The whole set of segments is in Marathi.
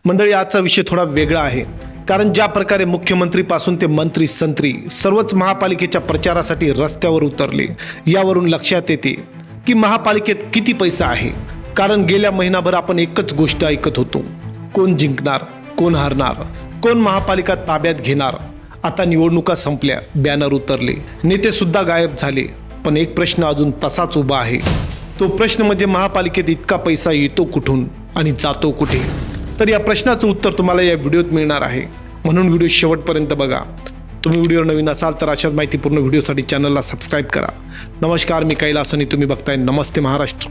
मंडळी, आजचा विषय थोडा वेगळा आहे, कारण ज्या प्रकारे मुख्यमंत्रीपासून ते मंत्री संत्री सर्वच महापालिकेच्या प्रचारासाठी रस्त्यावर उतरले, यावरून लक्षात येते की महापालिकेत किती पैसा आहे. कारण गेल्या महिनाभर आपण एकच गोष्ट ऐकत होतो, कोण जिंकणार, कोण हारणार, कोण महापालिका ताब्यात घेणार. आता निवडणुका संपल्या, बॅनर उतरले, नेते सुद्धा गायब झाले, पण एक प्रश्न अजून तसाच उभा आहे. तो प्रश्न म्हणजे महापालिकेत इतका पैसा येतो कुठून आणि जातो कुठे. तर या प्रश्नाचं उत्तर तुम्हाला या व्हिडिओत मिळणार आहे, म्हणून व्हिडिओ शेवटपर्यंत बघा. तुम्ही व्हिडिओ नवीन असाल तर अशाच माहितीपूर्ण व्हिडिओसाठी चॅनलला सबस्क्राईब करा. नमस्कार, मी कैलास आणि तुम्ही बघताय नमस्ते महाराष्ट्र.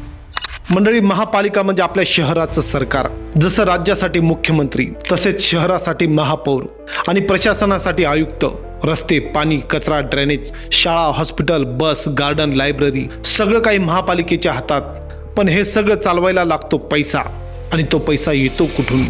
मंडळी, महापालिका म्हणजे आपल्या शहराचं सरकार. जसं राज्यासाठी मुख्यमंत्री, तसेच शहरासाठी महापौर आणि प्रशासनासाठी आयुक्त. रस्ते, पाणी, कचरा, ड्रेनेज, शाळा, हॉस्पिटल, बस, गार्डन, लायब्ररी सगळं काही महापालिकेच्या हातात. पण हे सगळं चालवायला लागतो पैसा, आणि तो पैसा येतो कुठून.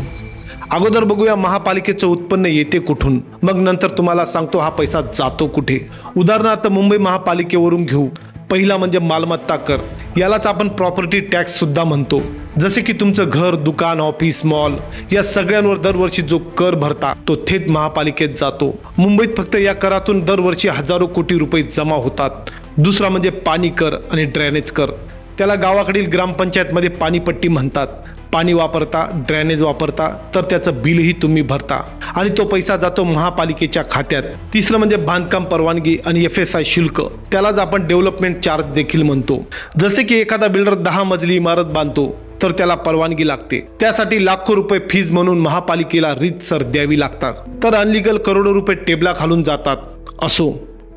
अगोदर बघूया महापालिकेचं उत्पन्न येते कुठून, मग नंतर तुम्हाला सांगतो हा पैसा जातो कुठे. उदाहरणार्थ मुंबई महापालिकेवरून घेऊ. पहिला म्हणजे मालमत्ता कर. यालाच आपण प्रॉपर्टी टॅक्स सुद्धा म्हणतो. जसे की तुमचं घर, दुकान, ऑफिस, मॉल या सगळ्यांवर दरवर्षी जो कर भरता तो थेट महापालिकेत जातो. मुंबईत फक्त या करातून दरवर्षी हजारो कोटी रुपये जमा होतात. दुसरा म्हणजे पाणी कर आणि ड्रेनेज कर. त्याला गावाकडील ग्रामपंचायतमध्ये पाणीपट्टी म्हणतात. पाणी वापरता, ड्रेनेज वापरता तर त्याचं बिलही तुम्ही भरता आणि तो पैसा जातो महापालिकेच्या खात्यात. तिसरं म्हणजे बांधकाम परवानगी आणि FSI शुल्क. त्यालाच आपण डेव्हलपमेंट चार्ज देखील म्हणतो. जसे की एखादा बिल्डर 10 मजली इमारत बांधतो तर त्याला परवानगी लागते. त्यासाठी लाखो रुपये फीज म्हणून महापालिकेला रीतसर द्यावी लागतात. तर अनलिगल करोडो रुपये टेबलाखालून जातात. असो,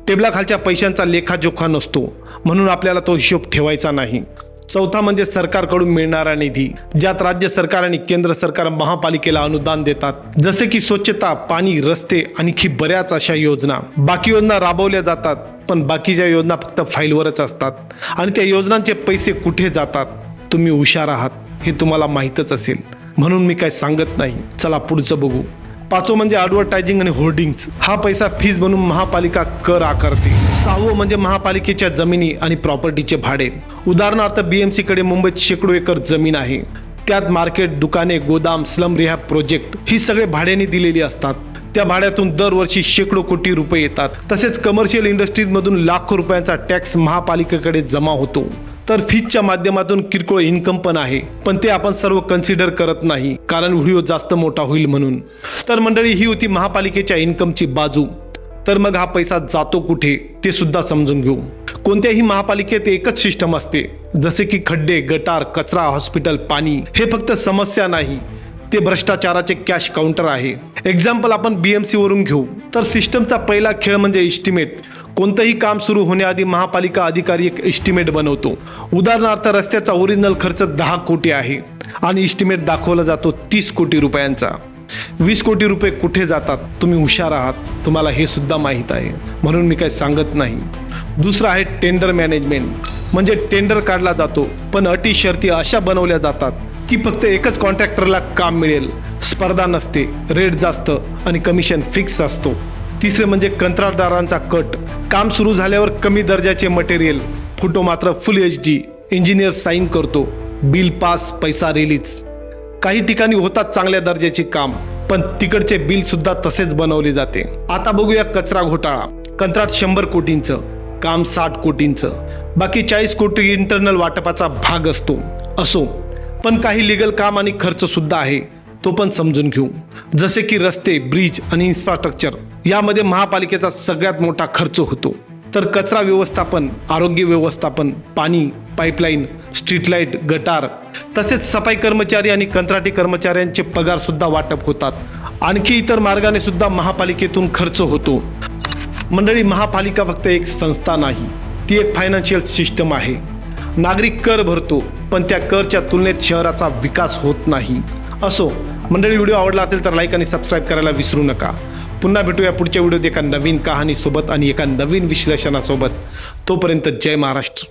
टेबलाखालच्या पैशांचा लेखाजोखा नसतो, म्हणून आपल्याला तो हिशोब ठेवायचा नाही. चौथा म्हणजे सरकारकडून मिळणारा निधी, ज्यात राज्य सरकार आणि केंद्र सरकार महापालिकेला अनुदान देतात. जसे की स्वच्छता, पाणी, रस्ते, आणखी बऱ्याच अशा योजना. बाकी योजना राबवल्या जातात, पण बाकीच्या योजना फक्त फाईलवरच असतात. आणि त्या योजनांचे पैसे कुठे जातात, तुम्ही हुशार आहात हे तुम्हाला माहीतच असेल, म्हणून मी काय सांगत नाही. चला पुढचं बघू. पाचवं म्हणजे ॲडव्हर्टायझिंग आणि होर्डिंग्स. हा पैसा फीज म्हणून महापालिका कर आकारते. सहावं म्हणजे महापालिकेच्या जमिनी आणि प्रॉपर्टीचे भाडे. उदाहरणार्थ BMC कडे मुंबईत शेकडो एकर जमीन आहे. त्यात मार्केट, दुकाने, गोदाम, स्लम रिहॅब प्रोजेक्ट ही सगळे भाड्याने दिलेली असतात. त्या भाड्यातून दरवर्षी शेकडो कोटी रुपये येतात. तसेच कमर्शियल इंडस्ट्रीजमधून लाखो रुपयांचा टॅक्स महापालिकेकडे जमा होतो. तर फीजच्या माध्यमातून किरकोळ इन्कम पण आहे, पण ते आपण सर्व कन्सिडर करत नाही, कारण व्हिडिओ जास्त मोठा होईल म्हणून. तर मंडळी, ही होती महापालिकेच्या इन्कमची बाजू. तर मग हा पैसा जातो कुठे ते सुद्धा समजून घेऊ. कोणत्याही महापालिकेत एकच सिस्टम असते. जसे की खड्डे, गटार, कचरा, हॉस्पिटल, पाणी हे फक्त समस्या नाही, ते भ्रष्टाचाराचे कॅश काउंटर आहे. एक्झाम्पल आपण BMC वरून घेऊ तर सिस्टमचा पहिला खेळ म्हणजे एस्टिमेट. कोणतंही काम सुरू होण्याआधी महापालिका अधिकारी एक एस्टिमेट बनवतो. उदाहरणार्थ रस्त्याचा ओरिजिनल खर्च 10 कोटी आहे आणि एस्टिमेट दाखवला जातो 30 कोटी रुपयांचा. 20 कोटी रुपये कुठे जातात, तुम्ही हुशार आहात, तुम्हाला हे सुद्धा माहीत आहे, म्हणून मी काही सांगत नाही. दुसरं आहे टेंडर मॅनेजमेंट. म्हणजे टेंडर काढला जातो, पण अटी शर्ती अशा बनवल्या जातात की फक्त एकच कॉन्ट्रॅक्टरला काम मिळेल. स्पर्धा नसते, रेट जास्त आणि कमिशन फिक्स असतो. तिसरे म्हणजे कंत्राटदारांचा कट. काम सुरू झाल्यावर कमी दर्जाचे मटेरियल, फोटो मात्र फुल HD. इंजिनियर साईन करतो, बिल पास, पैसा रिलीज. काही ठिकाणी होतात चांगल्या दर्जाचे काम, पण तिकडचे बिल सुद्धा तसेच बनवले जाते. आता बघूया कचरा घोटाळा. कंत्राट 100 कोटींचं, काम 60 कोटींचं, बाकी 40 कोटी इंटरनल वाटपाचा भाग असतो. असो, पण काही लिगल काम आणि खर्च सुद्धा आहे, तो पण समजून घेऊ. जसे की रस्ते, ब्रिज आणि इन्फ्रास्ट्रक्चर यामध्ये महापालिकेचा सगळ्यात मोठा खर्च होतो. तर कचरा व्यवस्थापन, आरोग्य व्यवस्थापन, पाणी, पाईपलाईन, स्ट्रीट लाईट, गटार, तसेच सफाई कर्मचारी आणि कंत्राटी कर्मचाऱ्यांचे पगार सुद्धा वाटप होतात. आणखी इतर मार्गाने सुद्धा महापालिकेतून खर्च होतो. मंडळी, महापालिका फक्त एक संस्था नाही, ती एक फायनान्शियल सिस्टम आहे. नागरिक कर भरतो, पण त्या करच्या तुलनेत शहराचा विकास होत नाही. असो मंडळी, व्हिडिओ आवडला असेल तर लाईक आणि सबस्क्राईब करायला विसरू नका. पुन्हा भेटूया पुढच्या व्हिडिओत एका नवीन कहाणीसोबत आणि एका नवीन विश्लेषणासोबत. तोपर्यंत जय महाराष्ट्र.